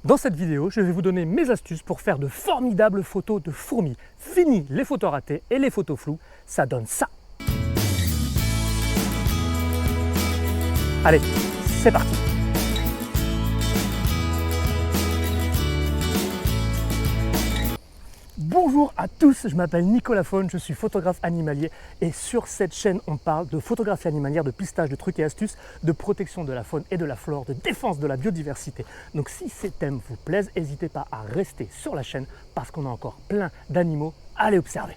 Dans cette vidéo, je vais vous donner mes astuces pour faire de formidables photos de fourmis. Fini les photos ratées et les photos floues, ça donne ça. Allez, c'est parti. Bonjour à tous, je m'appelle Nicolas Faune, je suis photographe animalier et sur cette chaîne on parle de photographie animalière, de pistage, de trucs et astuces, de protection de la faune et de la flore, de défense de la biodiversité. Donc si ces thèmes vous plaisent, n'hésitez pas à rester sur la chaîne parce qu'on a encore plein d'animaux à aller observer.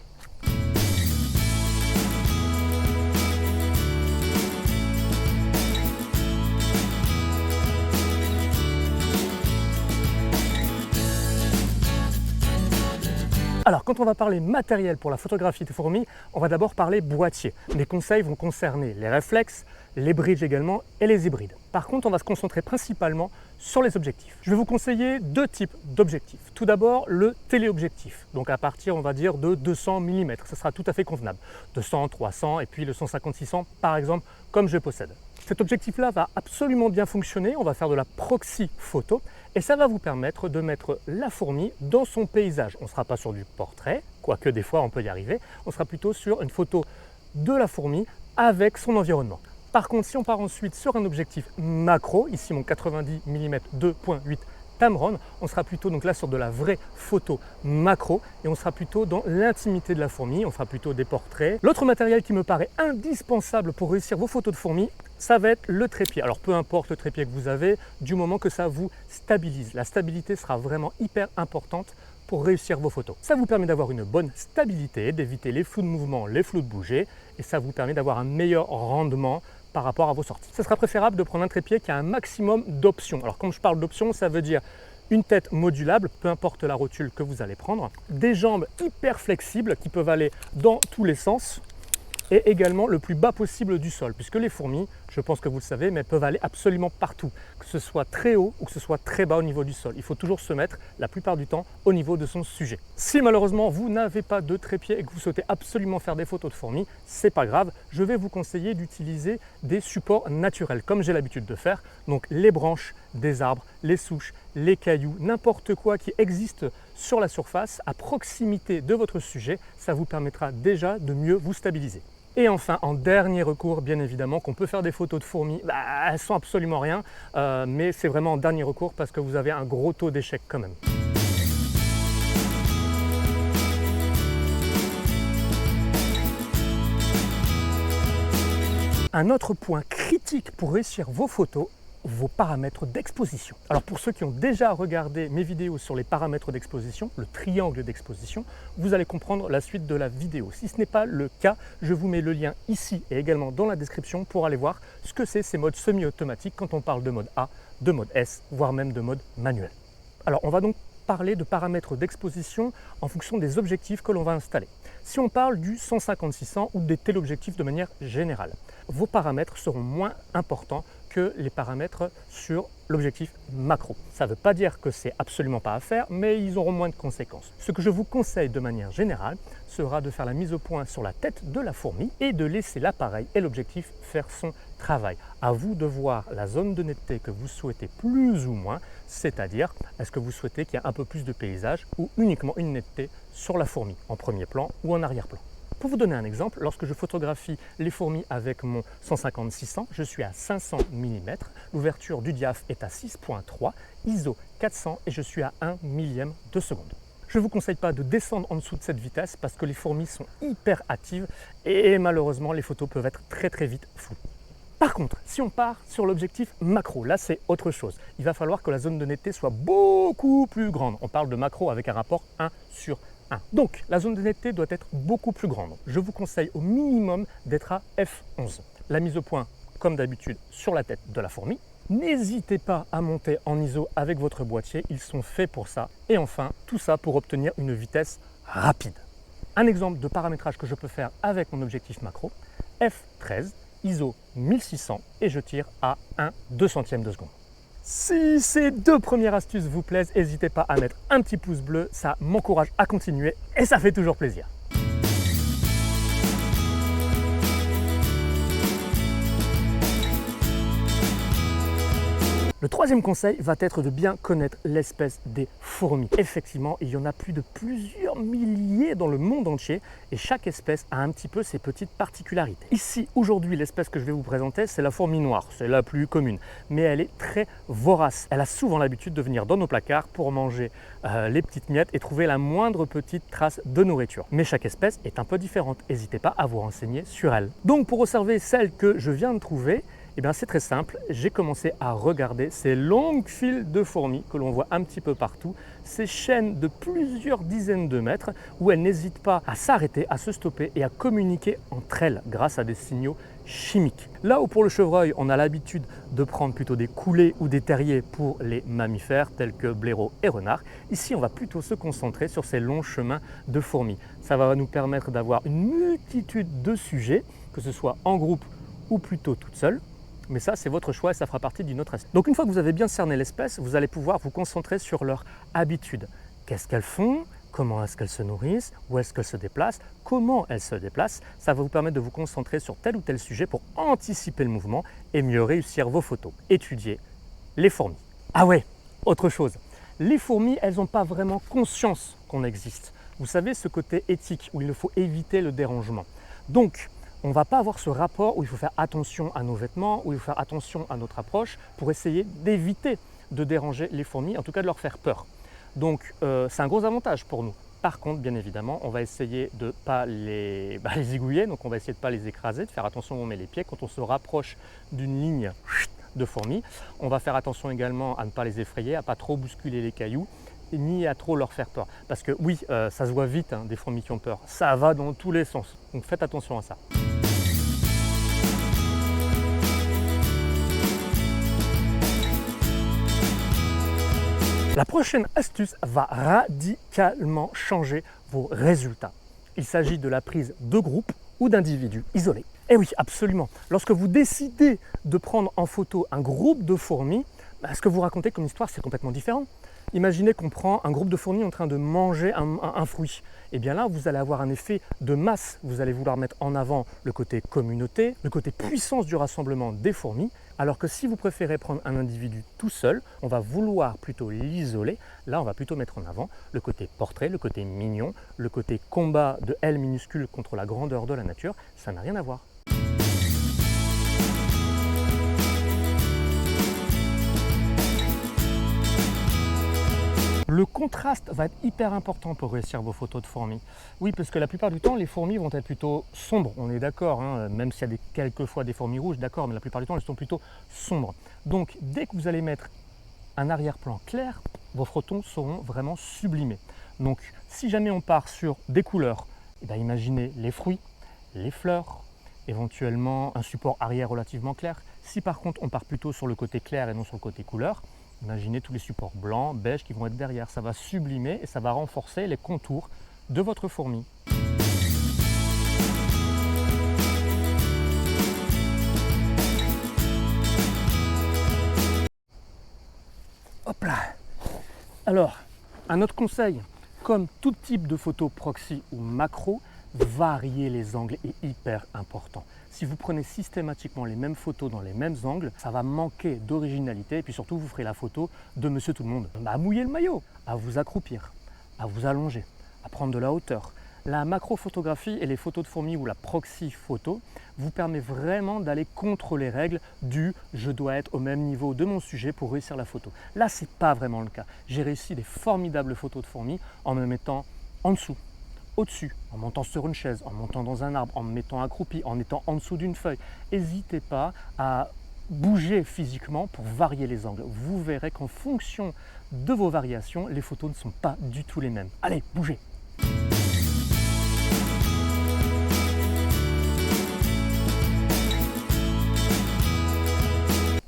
Alors, quand on va parler matériel pour la photographie de fourmis, on va d'abord parler boîtier. Mes conseils vont concerner les réflexes, les bridges également et les hybrides. Par contre, on va se concentrer principalement sur les objectifs. Je vais vous conseiller deux types d'objectifs. Tout d'abord, le téléobjectif. Donc à partir, on va dire, de 200 mm, ça sera tout à fait convenable. 200, 300 et puis le 150-600 par exemple, comme je possède. Cet objectif-là va absolument bien fonctionner. On va faire de la proxy photo et ça va vous permettre de mettre la fourmi dans son paysage. On ne sera pas sur du portrait, quoique des fois on peut y arriver. On sera plutôt sur une photo de la fourmi avec son environnement. Par contre, si on part ensuite sur un objectif macro, ici mon 90 mm 2.8 Tamron, on sera plutôt donc là sur de la vraie photo macro et on sera plutôt dans l'intimité de la fourmi, on fera plutôt des portraits. L'autre matériel qui me paraît indispensable pour réussir vos photos de fourmis, ça va être le trépied. Alors peu importe le trépied que vous avez, du moment que ça vous stabilise. La stabilité sera vraiment hyper importante pour réussir vos photos. Ça vous permet d'avoir une bonne stabilité, d'éviter les flous de mouvement, les flous de bouger et ça vous permet d'avoir un meilleur rendement par rapport à vos sorties. Ce sera préférable de prendre un trépied qui a un maximum d'options. Alors quand je parle d'options, ça veut dire une tête modulable, peu importe la rotule que vous allez prendre, des jambes hyper flexibles qui peuvent aller dans tous les sens et également le plus bas possible du sol, puisque les fourmis, je pense que vous le savez, mais elles peuvent aller absolument partout, que ce soit très haut ou que ce soit très bas au niveau du sol. Il faut toujours se mettre, la plupart du temps, au niveau de son sujet. Si malheureusement vous n'avez pas de trépied et que vous souhaitez absolument faire des photos de fourmis, c'est pas grave, je vais vous conseiller d'utiliser des supports naturels, comme j'ai l'habitude de faire, donc les branches des arbres, les souches, les cailloux, n'importe quoi qui existe sur la surface, à proximité de votre sujet, ça vous permettra déjà de mieux vous stabiliser. Et enfin, en dernier recours, bien évidemment, qu'on peut faire des photos de fourmis, elles sont absolument rien, mais c'est vraiment en dernier recours parce que vous avez un gros taux d'échec quand même. Un autre point critique pour réussir vos photos, vos paramètres d'exposition. Alors pour ceux qui ont déjà regardé mes vidéos sur les paramètres d'exposition, le triangle d'exposition, vous allez comprendre la suite de la vidéo. Si ce n'est pas le cas, je vous mets le lien ici et également dans la description pour aller voir ce que c'est ces modes semi-automatiques quand on parle de mode A, de mode S, voire même de mode manuel. Alors on va donc parler de paramètres d'exposition en fonction des objectifs que l'on va installer. Si on parle du 150-600 ou des téléobjectifs de manière générale, vos paramètres seront moins importants que les paramètres sur l'objectif macro. Ça ne veut pas dire que c'est absolument pas à faire, mais ils auront moins de conséquences. Ce que je vous conseille de manière générale sera de faire la mise au point sur la tête de la fourmi et de laisser l'appareil et l'objectif faire son travail. À vous de voir la zone de netteté que vous souhaitez plus ou moins, c'est-à-dire est-ce que vous souhaitez qu'il y ait un peu plus de paysage ou uniquement une netteté sur la fourmi, en premier plan ou en arrière-plan. Pour vous donner un exemple, lorsque je photographie les fourmis avec mon 150-600, je suis à 500 mm, l'ouverture du diaph est à 6.3, ISO 400 et je suis à 1 millième de seconde. Je ne vous conseille pas de descendre en dessous de cette vitesse parce que les fourmis sont hyper hâtives et malheureusement les photos peuvent être très vite floues. Par contre, si on part sur l'objectif macro, là c'est autre chose. Il va falloir que la zone de netteté soit beaucoup plus grande. On parle de macro avec un rapport 1:1. Donc, la zone de netteté doit être beaucoup plus grande. Je vous conseille au minimum d'être à f11. La mise au point, comme d'habitude, sur la tête de la fourmi. N'hésitez pas à monter en ISO avec votre boîtier, ils sont faits pour ça. Et enfin, tout ça pour obtenir une vitesse rapide. Un exemple de paramétrage que je peux faire avec mon objectif macro, f13, ISO 1600 et je tire à 1/200 de seconde. Si ces deux premières astuces vous plaisent, n'hésitez pas à mettre un petit pouce bleu, ça m'encourage à continuer et ça fait toujours plaisir. Le troisième conseil va être de bien connaître l'espèce des fourmis. Effectivement, il y en a plus de plusieurs milliers dans le monde entier et chaque espèce a un petit peu ses petites particularités. Ici, aujourd'hui, l'espèce que je vais vous présenter, c'est la fourmi noire. C'est la plus commune, mais elle est très vorace. Elle a souvent l'habitude de venir dans nos placards pour manger les petites miettes et trouver la moindre petite trace de nourriture. Mais chaque espèce est un peu différente. N'hésitez pas à vous renseigner sur elle. Donc, pour observer celle que je viens de trouver, eh bien, c'est très simple, j'ai commencé à regarder ces longues files de fourmis que l'on voit un petit peu partout, ces chaînes de plusieurs dizaines de mètres où elles n'hésitent pas à s'arrêter, à se stopper et à communiquer entre elles grâce à des signaux chimiques. Là où pour le chevreuil, on a l'habitude de prendre plutôt des coulées ou des terriers pour les mammifères tels que blaireaux et renards, ici on va plutôt se concentrer sur ces longs chemins de fourmis. Ça va nous permettre d'avoir une multitude de sujets, que ce soit en groupe ou plutôt toute seule. Mais ça, c'est votre choix et ça fera partie d'une autre astuce. Donc une fois que vous avez bien cerné l'espèce, vous allez pouvoir vous concentrer sur leur habitude. Qu'est-ce qu'elles font? Comment est-ce qu'elles se nourrissent? Où est-ce qu'elles se déplacent? Comment elles se déplacent? Ça va vous permettre de vous concentrer sur tel ou tel sujet pour anticiper le mouvement et mieux réussir vos photos. Étudiez les fourmis. Ah ouais, autre chose. Les fourmis, elles n'ont pas vraiment conscience qu'on existe. Vous savez, ce côté éthique où il faut éviter le dérangement. Donc, on ne va pas avoir ce rapport où il faut faire attention à nos vêtements, où il faut faire attention à notre approche pour essayer d'éviter de déranger les fourmis, en tout cas de leur faire peur. Donc c'est un gros avantage pour nous. Par contre, bien évidemment, on va essayer de ne pas les zigouiller, donc on va essayer de ne pas les écraser, de faire attention où on met les pieds. Quand on se rapproche d'une ligne de fourmis, on va faire attention également à ne pas les effrayer, à ne pas trop bousculer les cailloux, ni à trop leur faire peur. Parce que oui, ça se voit vite, hein, des fourmis qui ont peur. Ça va dans tous les sens. Donc faites attention à ça. La prochaine astuce va radicalement changer vos résultats. Il s'agit de la prise de groupe ou d'individus isolés. Et oui, absolument. Lorsque vous décidez de prendre en photo un groupe de fourmis, ce que vous racontez comme histoire, c'est complètement différent. Imaginez qu'on prend un groupe de fourmis en train de manger un fruit. Et bien là, vous allez avoir un effet de masse. Vous allez vouloir mettre en avant le côté communauté, le côté puissance du rassemblement des fourmis. Alors que si vous préférez prendre un individu tout seul, on va vouloir plutôt l'isoler. Là, on va plutôt mettre en avant le côté portrait, le côté mignon, le côté combat de L minuscule contre la grandeur de la nature. Ça n'a rien à voir. Le contraste va être hyper important pour réussir vos photos de fourmis. Oui, parce que la plupart du temps, les fourmis vont être plutôt sombres, on est d'accord, hein, même s'il y a quelquefois des fourmis rouges, d'accord, mais la plupart du temps, elles sont plutôt sombres. Donc, dès que vous allez mettre un arrière-plan clair, vos photos seront vraiment sublimées. Donc, si jamais on part sur des couleurs, eh bien, imaginez les fruits, les fleurs, éventuellement un support arrière relativement clair. Si par contre, on part plutôt sur le côté clair et non sur le côté couleur, imaginez tous les supports blancs, beiges qui vont être derrière. Ça va sublimer et ça va renforcer les contours de votre fourmi. Hop là. Alors, un autre conseil, comme tout type de photo proxy ou macro, varier les angles est hyper important. Si vous prenez systématiquement les mêmes photos dans les mêmes angles, ça va manquer d'originalité et puis surtout vous ferez la photo de monsieur tout le monde. À mouiller le maillot, à vous accroupir, à vous allonger, à prendre de la hauteur. La macro-photographie et les photos de fourmis ou la proxy photo vous permet vraiment d'aller contre les règles du « je dois être au même niveau de mon sujet pour réussir la photo ». Là, ce n'est pas vraiment le cas. J'ai réussi des formidables photos de fourmis en me mettant en dessous, au-dessus, en montant sur une chaise, en montant dans un arbre, en me mettant accroupi, en étant en dessous d'une feuille. N'hésitez pas à bouger physiquement pour varier les angles. Vous verrez qu'en fonction de vos variations, les photos ne sont pas du tout les mêmes. Allez, bougez!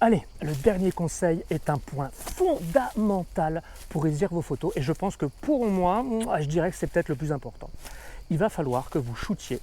Allez, le dernier conseil est un point fondamental pour réussir vos photos et je pense que pour moi, je dirais que c'est peut-être le plus important. Il va falloir que vous shootiez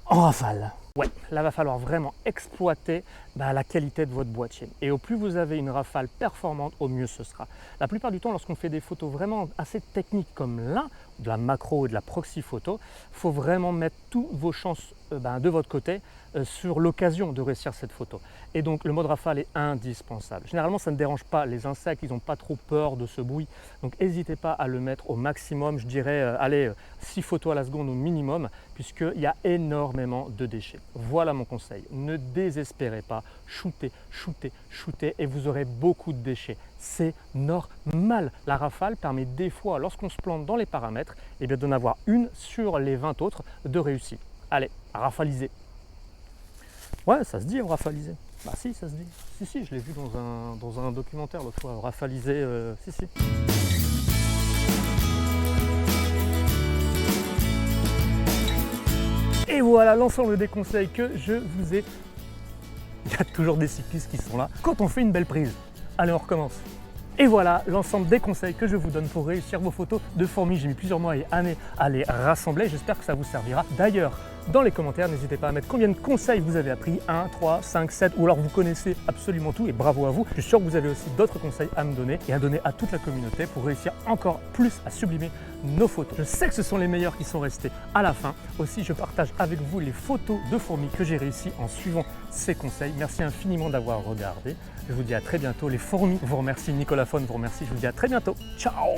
en rafale. Ouais, là va falloir vraiment exploiter la qualité de votre boîtier. Et au plus vous avez une rafale performante, au mieux ce sera. La plupart du temps, lorsqu'on fait des photos vraiment assez techniques comme là, de la macro ou de la proxy photo, il faut vraiment mettre toutes vos chances de votre côté sur l'occasion de réussir cette photo. Et donc le mode rafale est indispensable. Généralement, ça ne dérange pas les insectes, ils n'ont pas trop peur de ce bruit. Donc n'hésitez pas à le mettre au maximum, je dirais, allez, 6 photos à la seconde au minimum, puisqu'il y a énormément de déchets. Voilà mon conseil. Ne désespérez pas, shootez, shootez, shootez et vous aurez beaucoup de déchets. C'est normal. La rafale permet des fois, lorsqu'on se plante dans les paramètres, d'en avoir une sur les 20 autres de réussite. Allez, rafalisez. Ouais, ça se dit rafaliser. Bah si, ça se dit. Si, je l'ai vu dans un documentaire l'autre fois, rafaliser, si. Et voilà l'ensemble des conseils que je vous ai. Il y a toujours des cyclistes qui sont là. Quand on fait une belle prise, allez, on recommence. Et voilà l'ensemble des conseils que je vous donne pour réussir vos photos de fourmis. J'ai mis plusieurs mois et années à les rassembler. J'espère que ça vous servira. D'ailleurs, dans les commentaires, n'hésitez pas à mettre combien de conseils vous avez appris, 1, 3, 5, 7, ou alors vous connaissez absolument tout et bravo à vous. Je suis sûr que vous avez aussi d'autres conseils à me donner et à donner à toute la communauté pour réussir encore plus à sublimer nos photos. Je sais que ce sont les meilleurs qui sont restés à la fin. Aussi, je partage avec vous les photos de fourmis que j'ai réussi en suivant ces conseils. Merci infiniment d'avoir regardé. Je vous dis à très bientôt. Les fourmis vous remercient, Nicolas Fon vous remercie. Je vous dis à très bientôt. Ciao!